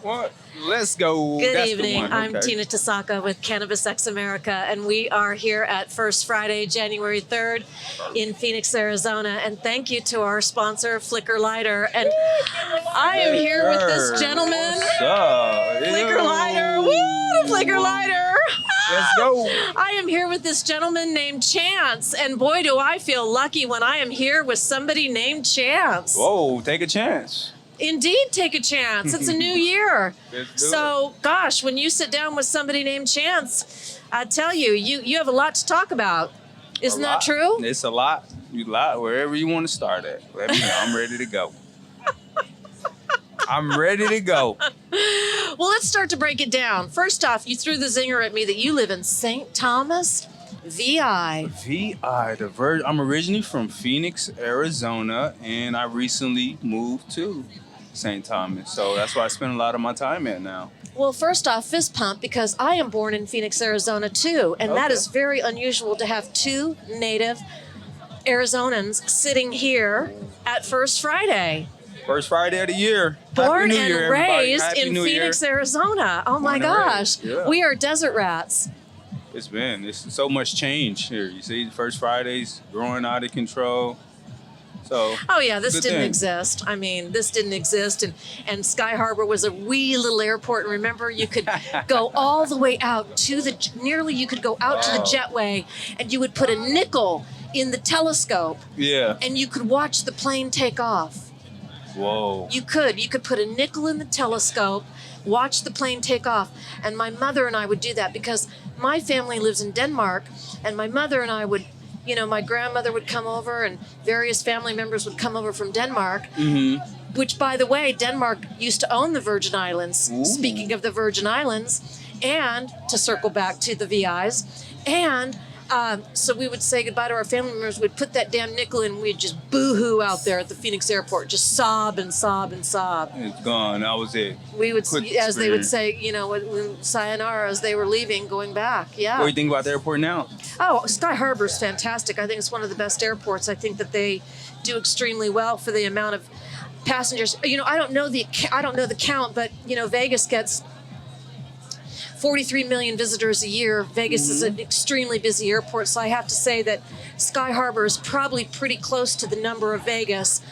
What? Let's go. Good That's evening. The one. I'm Okay. Tina Tasaka with Cannabis X America, and we are here at First Friday, January 3rd in Phoenix, Arizona. And thank you to our sponsor, Flicker Lighter. And I am here with this gentleman. What's up? Flicker Lighter. Woo! Flicker Lighter. Let's go. I am here with this gentleman named Chance, and boy, do I feel lucky when I am here with somebody named Chance. Whoa, take a chance. Indeed, take a chance. It's a new year. So, gosh, when you sit down with somebody named Chance, I tell you, you have a lot to talk about. Isn't that true? It's a lot. You lot wherever you want to start at. Let me know. I'm ready to go. I'm ready to go. Well, let's start to break it down. First off, you threw the zinger at me that you live in St. Thomas, VI. I'm originally from Phoenix, Arizona, and I recently moved to St. Thomas. So that's where I spend a lot of my time at now. Well, first off, fist pump, because I am born in Phoenix, Arizona, too. And that is very unusual to have two native Arizonans sitting here at First Friday. First Friday of the year. Born Happy New and Year, everybody. raised Happy in New Phoenix, Year. Arizona. Oh, my Born and gosh. raised, yeah. We are desert rats. It's so much change here. You see, First Friday's growing out of control. So. Oh yeah, this good didn't thing. exist. I mean, this didn't exist, and Sky Harbor was a wee little airport. And remember, you could go all the way out to you could go out to the jetway, and you would put a nickel in the telescope, Yeah. and you could watch the plane take off. Whoa. You could put a nickel in the telescope, watch the plane take off, and my mother and I would do that because my family lives in Denmark, and my mother and I would. You know, my grandmother would come over and various family members would come over from Denmark, which, by the way, Denmark used to own the Virgin Islands. Ooh. Speaking of the Virgin Islands, and to circle back to the VIs, and so we would say goodbye to our family members. We'd put that damn nickel in, and we'd just boo-hoo out there at the Phoenix airport, just sob and sob and sob. It's gone. That was it. We would, Quick as they would experience. say, you know, when sayonara as they were leaving, going back. Yeah. What do you think about the airport now? Oh, Sky Harbor is fantastic. I think it's one of the best airports. I think that they do extremely well for the amount of passengers. You know, I don't know the count, but you know, Vegas gets 43 million visitors a year. Vegas is an extremely busy airport, so I have to say that Sky Harbor is probably pretty close to the number of Vegas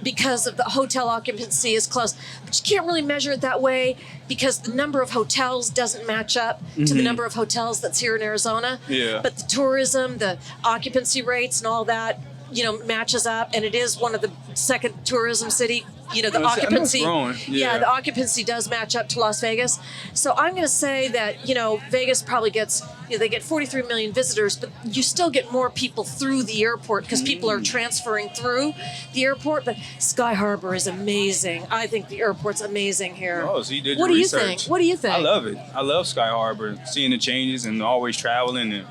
because of the hotel occupancy is close. But you can't really measure it that way because the number of hotels doesn't match up to the number of hotels that's here in Arizona. Yeah. But the tourism, the occupancy rates and all that, you know, matches up, and it is one of the second tourism city. You know, the I know it's occupancy. growing. Yeah. The occupancy does match up to Las Vegas. So I'm going to say that, you know, Vegas probably gets, you know, they get 43 million visitors, but you still get more people through the airport because people are transferring through the airport. But Sky Harbor is amazing. I think the airport's amazing here. Oh, so you did What your do you research. think? What do you think? I love it. I love Sky Harbor, seeing the changes and always traveling and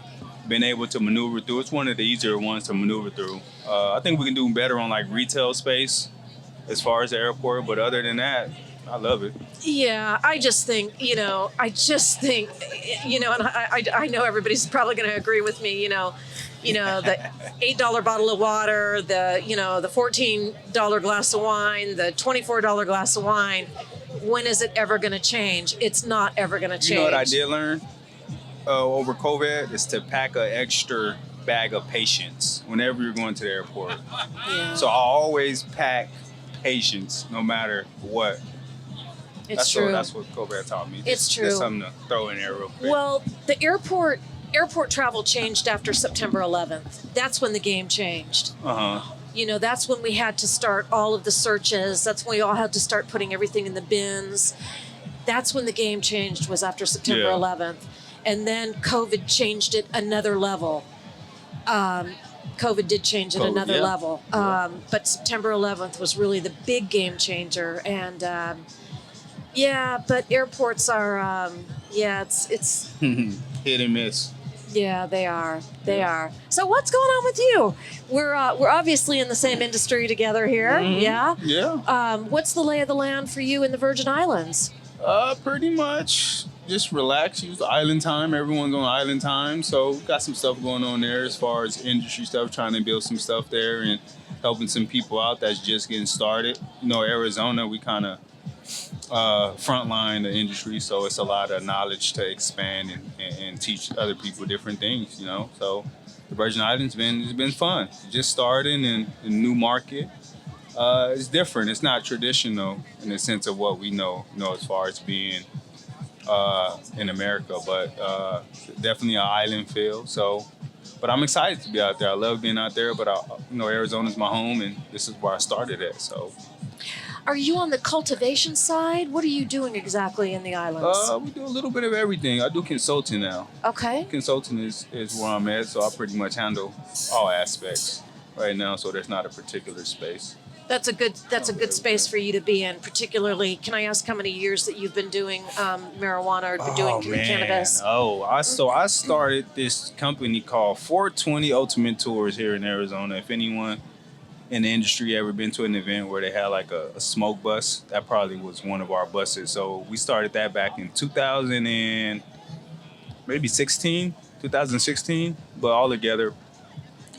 being able to maneuver through. It's one of the easier ones to maneuver through. I think we can do better on like retail space as far as the airport, but other than that, I love it. Yeah, I just think, you know, and I know everybody's probably going to agree with me, you know, the $8 bottle of water, the $14 glass of wine, the $24 glass of wine. When is it ever going to change? It's not ever going to change. You know what I did learn over COVID is to pack an extra bag of patience whenever you're going to the airport. Yeah. So I always pack patience no matter what. It's true. That's what COVID taught me. It's true. Just something to throw in there real quick. Well, the airport travel changed after September 11th. That's when the game changed. You know, that's when we had to start all of the searches. That's when we all had to start putting everything in the bins. That's when the game changed, was after September 11th. And then COVID changed it another level. COVID did change it another level. But September 11th was really the big game changer. And but airports are, it's hit and miss. Yeah, they are. They are. So what's going on with you? We're obviously in the same industry together here. Yeah. Yeah. What's the lay of the land for you in the Virgin Islands? Pretty much just relax. Use island time. Everyone's on island time, so got some stuff going on there as far as industry stuff. Trying to build some stuff there and helping some people out that's just getting started. You know, Arizona, we kind of frontline the industry, so it's a lot of knowledge to expand and teach other people different things, you know. So the Virgin Islands it's been fun. Just starting in a new market. It's different. It's not traditional in the sense of what we know, as far as being in America, but definitely an island feel. So, but I'm excited to be out there. I love being out there, but Arizona's my home, and this is where I started at. So. Are you on the cultivation side? What are you doing exactly in the islands? We do a little bit of everything. I do consulting now. Okay. Consulting is where I'm at, so I pretty much handle all aspects right now. So there's not a particular space. That's a good space for you to be in. Particularly, can I ask how many years that you've been doing marijuana or been doing cannabis? I started this company called 420 Ultimate Tours here in Arizona. If anyone in the industry ever been to an event where they had like a smoke bus, that probably was one of our buses. So we started that back in 2016, but all together,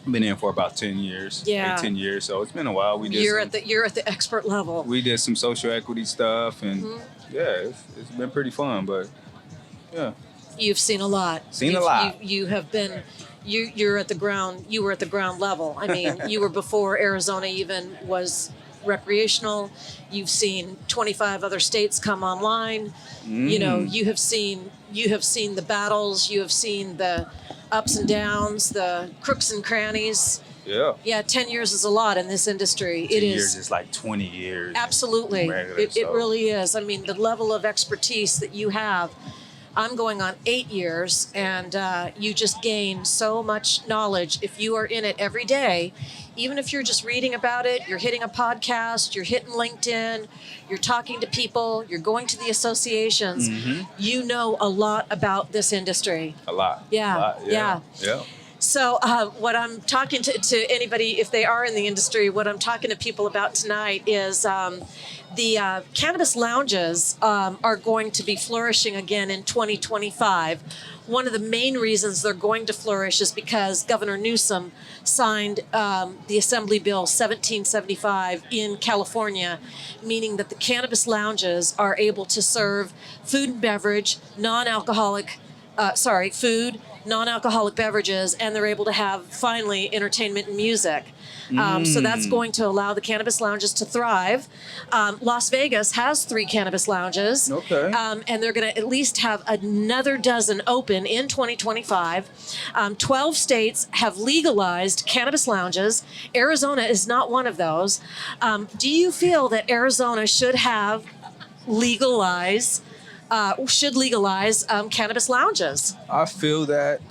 been in for about 10 years. Yeah. 10 years. So it's been a while. You're at the expert level. We did some social equity stuff, and it's been pretty fun. But yeah, you've seen a lot. You have been. You were at the ground level. I mean, you were before Arizona even was recreational. You've seen 25 other states come online. You know, you have seen the battles. You have seen the ups and downs, the crooks and crannies. Yeah, 10 years is a lot in this industry. 10 years is like 20 years. Absolutely. It really is. I mean, the level of expertise that you have. I'm going on 8 years, and you just gain so much knowledge if you are in it every day. Even if you're just reading about it, you're hitting a podcast, you're hitting LinkedIn, you're talking to people, you're going to the associations, you know a lot about this industry. A lot. Yeah. So what I'm talking to anybody, if they are in the industry, what I'm talking to people about tonight is the cannabis lounges are going to be flourishing again in 2025. One of the main reasons they're going to flourish is because Governor Newsom signed the Assembly Bill 1775 in California, meaning that the cannabis lounges are able to serve food and beverage, non-alcoholic beverages, and they're able to have, finally, entertainment and music. So that's going to allow the cannabis lounges to thrive. Las Vegas has 3 cannabis lounges. Okay. And they're going to at least have another dozen open in 2025. 12 states have legalized cannabis lounges. Arizona is not one of those. Do you feel that Arizona should legalize cannabis lounges? I feel that,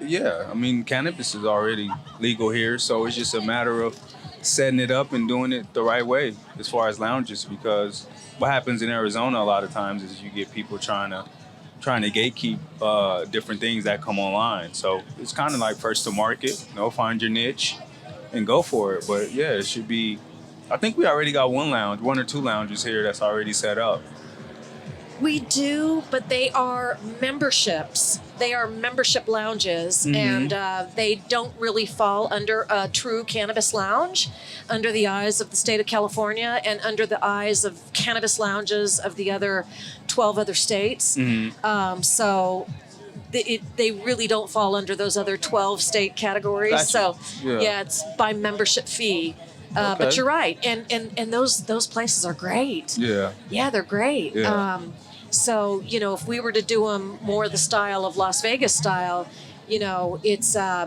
yeah. I mean, cannabis is already legal here, so it's just a matter of setting it up and doing it the right way as far as lounges, because what happens in Arizona a lot of times is you get people trying to gatekeep different things that come online. So it's kind of like first to market, find your niche and go for it. But yeah, it should be, I think we already got one or two lounges here that's already set up. We do, but they are memberships. They are membership lounges, and they don't really fall under a true cannabis lounge under the eyes of the state of California and under the eyes of cannabis lounges of the other 12 other states. So they really don't fall under those other 12 state categories. Gotcha. So yeah, it's by membership fee. Okay. But you're right, and those places are great. Yeah, they're great. Yeah. So if we were to do them more the style of Las Vegas style, it's I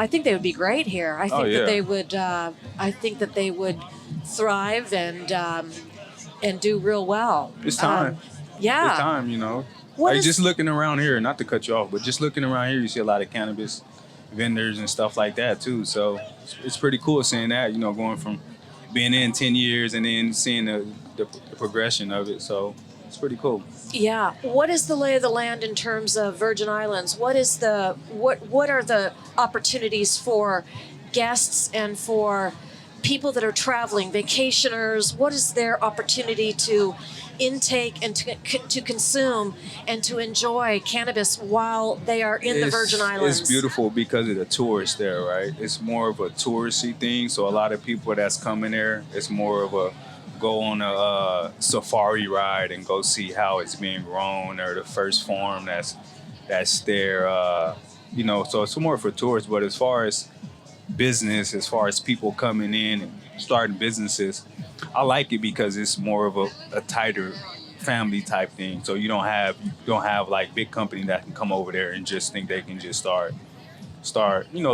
think they would be great here. I think that they would. I think that they would thrive and do real well. It's time. It's time. Just looking around here, not to cut you off, but just looking around here, you see a lot of cannabis vendors and stuff like that too. So it's pretty cool seeing that, going from being in 10 years and then seeing the progression of it. So it's pretty cool. Yeah. What is the lay of the land in terms of Virgin Islands? What are the opportunities for guests and for people that are traveling, vacationers? What is their opportunity to intake and to consume and to enjoy cannabis while they are in the Virgin Islands? It's beautiful because of the tourists there, right? It's more of a touristy thing. So a lot of people that's coming there, it's more of a go on a safari ride and go see how it's being grown, or the first farm that's there. So it's more for tourists. But as far as business, as far as people coming in and starting businesses, I like it because it's more of a tighter family type thing. So you don't have like big company that can come over there and just think they can just start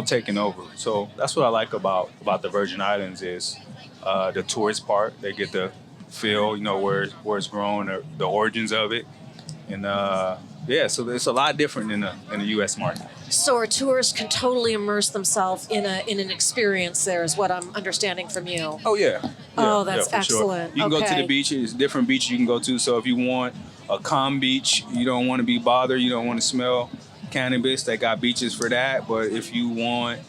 taking over. So that's what I like about the Virgin Islands is the tourist part. They get to feel where it's grown, or the origins of it, and so it's a lot different in the U.S. market. So our tourists can totally immerse themselves in an experience there, is what I'm understanding from you. Oh yeah. Oh, that's for excellent. Sure. You can go to the beach. There's different beaches you can go to. So if you want a calm beach, you don't want to be bothered, you don't want to smell cannabis, they got beaches for that. But if you want,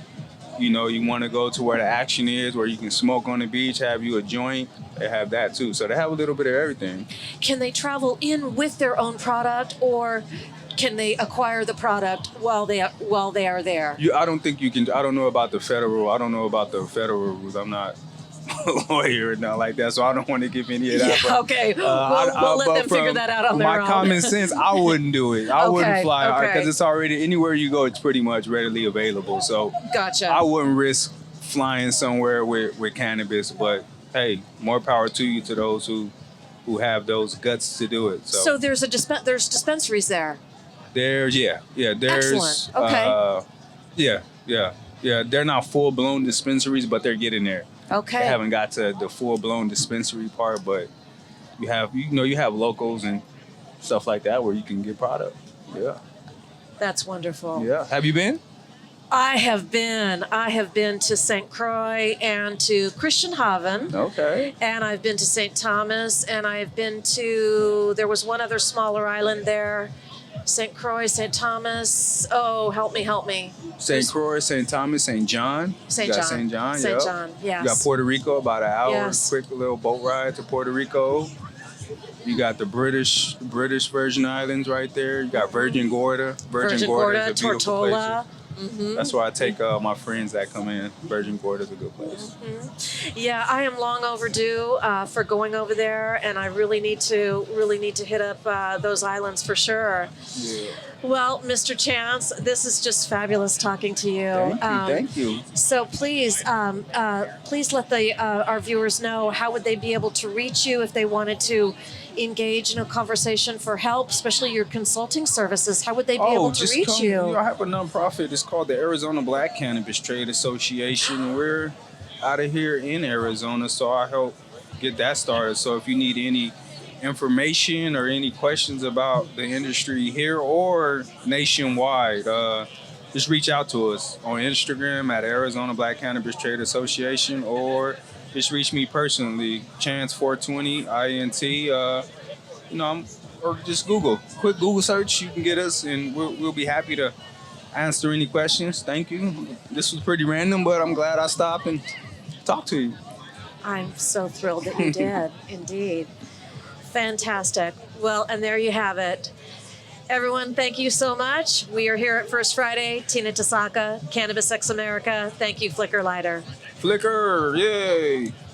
you want to go to where the action is, where you can smoke on the beach, have you a joint, they have that too. So they have a little bit of everything. Can they travel in with their own product, or can they acquire the product while they are there? I don't think you can. I don't know about the federal rules. I'm not a lawyer or nothing like that, so I don't want to give any of that. Yeah, okay. We'll let them figure that out on their own. My common sense, I wouldn't do it. I wouldn't fly because it's already, anywhere you go, it's pretty much readily available. So gotcha. I wouldn't risk flying somewhere with cannabis, but hey, more power to you, to those who have those guts to do it. So there's dispensaries there. There's excellent. Okay. They're not full blown dispensaries, but they're getting there. Okay. They haven't got to the full blown dispensary part, but you have locals and stuff like that where you can get product. Yeah. That's wonderful. Yeah. Have you been? I have been to St. Croix and to Christianshavn. Okay. And I've been to St. Thomas, and I've been to, there was one other smaller island there. St. Croix, St. Thomas. Oh, help me. St. Croix, St. Thomas, St. John. St. John. St. John, St. John, yes. You got Puerto Rico, about an hour, yes. Quick little boat ride to Puerto Rico. You got the British Virgin Islands right there. You got Virgin Gorda. Virgin Gorda is a beautiful Tortola. place. Mm-hmm. That's where I take my friends that come in. Virgin Gorda is a good place. Mm-hmm. Yeah, I am long overdue for going over there, and I really need to hit up those islands for sure. Yeah. Well, Mr. Chance, this is just fabulous talking to you. Thank you. So please let our viewers know, how would they be able to reach you if they wanted to engage in a conversation for help, especially your consulting services? How would they be able to reach you? I have a nonprofit. It's called the Arizona Black Cannabis Trade Association. We're out of here in Arizona, so I help get that started. So if you need any information or any questions about the industry here or nationwide, just reach out to us on Instagram at Arizona Black Cannabis Trade Association, or just reach me personally, Chance420 INT. Or just quick Google search. You can get us, and we'll be happy to answer any questions. Thank you. This was pretty random, but I'm glad I stopped and talked to you. I'm so thrilled that you did, indeed. Fantastic. Well, and there you have it. Everyone, thank you so much. We are here at First Friday. Tina Tasaka, Cannabis X America. Thank you, Flicker Lighter. Flicker, yay!